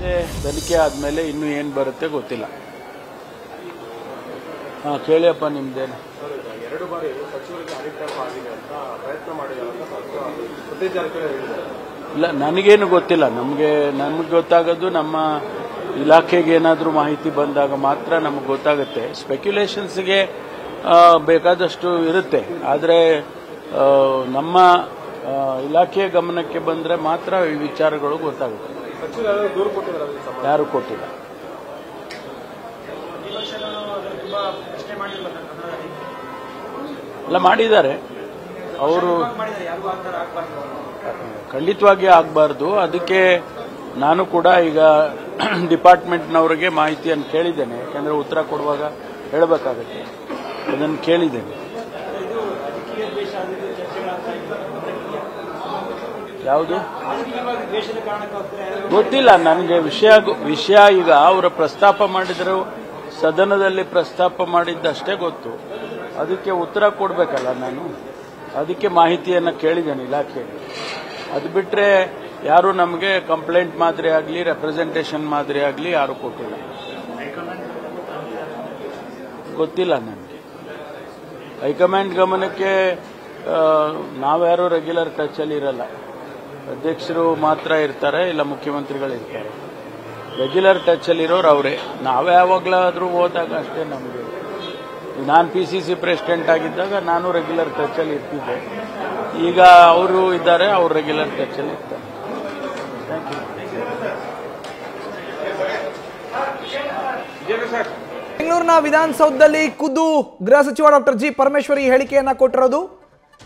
ಆದಮೇಲೆ ತನಿಖೆ ಆದಮೇಲೆ ಇನ್ನೂ ಏನು ಬರುತ್ತೆ ಗೊತ್ತಿಲ್ಲ. ಹಾಂ, ಕೇಳಿಯಪ್ಪ ನಿಮ್ದೇನು. 2 ಬಾರಿ ಸಚಿವರಿಗೆ ಅಧಿಕಾರ ಆಗಿದೆ ಅಂತ ಪ್ರಯತ್ನ ಮಾಡಿದ್ದಾರೆ ಅಂತ ಸತೀಶ್ ಜಾರಕಿಹೊಳಿ ಹೇಳಿದ್ದಾರೆ. ಇಲ್ಲ, ನನಗೇನು ಗೊತ್ತಿಲ್ಲ. ನಮಗೆ ಗೊತ್ತಾಗೋದು ನಮ್ಮ ಇಲಾಖೆಗೆ ಏನಾದರೂ ಮಾಹಿತಿ ಬಂದಾಗ ಮಾತ್ರ ನಮಗೆ ಗೊತ್ತಾಗುತ್ತೆ. ಸ್ಪೆಕ್ಯುಲೇಷನ್ಸ್ಗೆ ಬೇಕಾದಷ್ಟು ಇರುತ್ತೆ, ಆದರೆ ನಮ್ಮ ಇಲಾಖೆಯ ಗಮನಕ್ಕೆ ಬಂದರೆ ಮಾತ್ರ ಈ ವಿಚಾರಗಳು ಗೊತ್ತಾಗುತ್ತೆ. ಸಚಿವರು ದೂರು ಕೊಟ್ಟಿದ್ದಾರೆ, ಯಾರು ಕೊಟ್ಟಿಲ್ಲ. ಎಲ್ಲ ಮಾಡಿದ್ದಾರೆ ಅವರು, ಖಂಡಿತವಾಗಿ ಆಗಬಾರ್ದು. ಅದಕ್ಕೆ ನಾನು ಕೂಡ ಈಗ ಡಿಪಾರ್ಟ್ಮೆಂಟ್ನವರಿಗೆ ಮಾಹಿತಿಯನ್ನು ಕೇಳಿದ್ದೇನೆ. ಯಾಕಂದರೆ ಉತ್ತರ ಕೊಡುವಾಗ ಹೇಳಬೇಕಾಗುತ್ತೆ, ಅದನ್ನು ಕೇಳಿದ್ದೇನೆ. ಯಾವುದು ಗೊತ್ತಿಲ್ಲ ನನಗೆ. ವಿಷಯ ಈಗ ಅವರ ಪ್ರಸ್ತಾಪ ಮಾಡಿದ್ರು, ಸದನದಲ್ಲಿ ಪ್ರಸ್ತಾಪ ಮಾಡಿದ್ದಷ್ಟೇ ಗೊತ್ತು. ಅದಕ್ಕೆ ಉತ್ತರ ಕೊಡಬೇಕಲ್ಲ ನಾನು. ಅದಕ್ಕೆ ಮಾಹಿತಿಯನ್ನು ಕೇಳಿದ್ದೇನೆ ಇಲಾಖೆಗೆ. ಅದು ಬಿಟ್ಟರೆ ಯಾರು ನಮಗೆ ಕಂಪ್ಲೇಂಟ್ ಮಾದರಿ ಆಗಲಿ ರೆಪ್ರೆಸೆಂಟೇಷನ್ ಮಾದರಿ ಆಗಲಿ ಯಾರು ಕೊಟ್ಟಿಲ್ಲ. ಗೊತ್ತಿಲ್ಲ ನನಗೆ. ಹೈಕಮಾಂಡ್ ಗಮನಕ್ಕೆ ನಾವ್ಯಾರು ರೆಗ್ಯುಲರ್ ಟಚಲ್ಲಿ ಇರಲ್ಲ. ಅಧ್ಯಕ್ಷರು ಮಾತ್ರ ಇರ್ತಾರೆ, ಇಲ್ಲ ಮುಖ್ಯಮಂತ್ರಿಗಳು ಇರ್ತಾರೆ. ರೆಗ್ಯುಲರ್ ಟಚಲ್ಲಿರೋರು ಅವರೇ. ನಾವ್ಯಾವಾಗಲಾದರೂ ಹೋದಾಗ ಅಷ್ಟೇ ನಮಗೆ. ನಾನು PCC ಪ್ರೆಸಿಡೆಂಟ್ ಆಗಿದ್ದಾಗ ನಾನು ರೆಗ್ಯುಲರ್ ಟಚಲ್ಲಿ ಇರ್ತಿದ್ದೆ. ಈಗ ಅವರು ಇದ್ದಾರೆ, ಅವರು ರೆಗ್ಯುಲರ್ ಟಚಲ್ಲಿ ಇರ್ತಾರೆ. Thank you. ಬೆಂಗಳೂರಿನ ವಿಧಾನಸೌಧದಲ್ಲಿ ಖುದ್ದು ಗೃಹ ಸಚಿವ ಡಾಕ್ಟರ್ ಜಿ ಪರಮೇಶ್ವರ್ ಹೇಳಿಕೆಯನ್ನ ಕೊಟ್ಟಿರೋದು.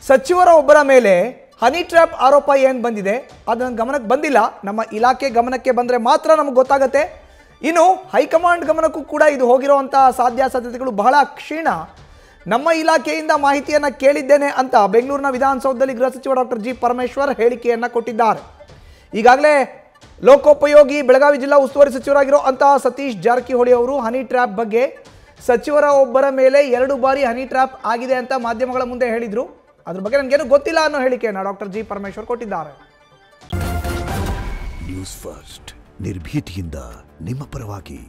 ಸಚಿವರ ಒಬ್ಬರ ಮೇಲೆ ಹನಿ ಟ್ರ್ಯಾಪ್ ಆರೋಪ ಏನು ಬಂದಿದೆ ಅದು ನನ್ನ ಗಮನಕ್ಕೆ ಬಂದಿಲ್ಲ. ನಮ್ಮ ಇಲಾಖೆ ಗಮನಕ್ಕೆ ಬಂದರೆ ಮಾತ್ರ ನಮಗೆ ಗೊತ್ತಾಗುತ್ತೆ. ಇನ್ನು ಹೈಕಮಾಂಡ್ ಗಮನಕ್ಕೂ ಕೂಡ ಇದು ಹೋಗಿರುವಂತಹ ಸಾಧ್ಯತೆಗಳು ಬಹಳ ಕ್ಷೀಣ. ನಮ್ಮ ಇಲಾಖೆಯಿಂದ ಮಾಹಿತಿಯನ್ನು ಕೇಳಿದ್ದೇನೆ ಅಂತ ಬೆಂಗಳೂರಿನ ವಿಧಾನಸೌಧದಲ್ಲಿ ಗೃಹ ಸಚಿವ ಡಾಕ್ಟರ್ ಜಿ ಪರಮೇಶ್ವರ್ ಹೇಳಿಕೆಯನ್ನು ಕೊಟ್ಟಿದ್ದಾರೆ. ಈಗಾಗಲೇ ಲೋಕೋಪಯೋಗಿ ಬೆಳಗಾವಿ ಜಿಲ್ಲಾ ಉಸ್ತುವಾರಿ ಸಚಿವರಾಗಿರೋ ಅಂತಹ ಸತೀಶ್ ಜಾರಕಿಹೊಳಿ ಅವರು ಹನಿ ಟ್ರ್ಯಾಪ್ ಬಗ್ಗೆ ಸಚಿವರ ಒಬ್ಬರ ಮೇಲೆ 2 ಬಾರಿ ಹನಿ ಟ್ರ್ಯಾಪ್ ಆಗಿದೆ ಅಂತ ಮಾಧ್ಯಮಗಳ ಮುಂದೆ ಹೇಳಿದ್ರು. ಅದ್ರ ಬಗ್ಗೆ ನನಗೇನು ಗೊತ್ತಿಲ್ಲ ಅನ್ನೋ ಹೇಳಿಕೆಯನ್ನು ಡಾಕ್ಟರ್ ಜಿ ಪರಮೇಶ್ವರ್ ಕೊಟ್ಟಿದ್ದಾರೆ. ನ್ಯೂಸ್ ಫಸ್ಟ್ ನಿರ್ಭೀತಿಯಿಂದ ನಿಮ್ಮ ಪರವಾಗಿ.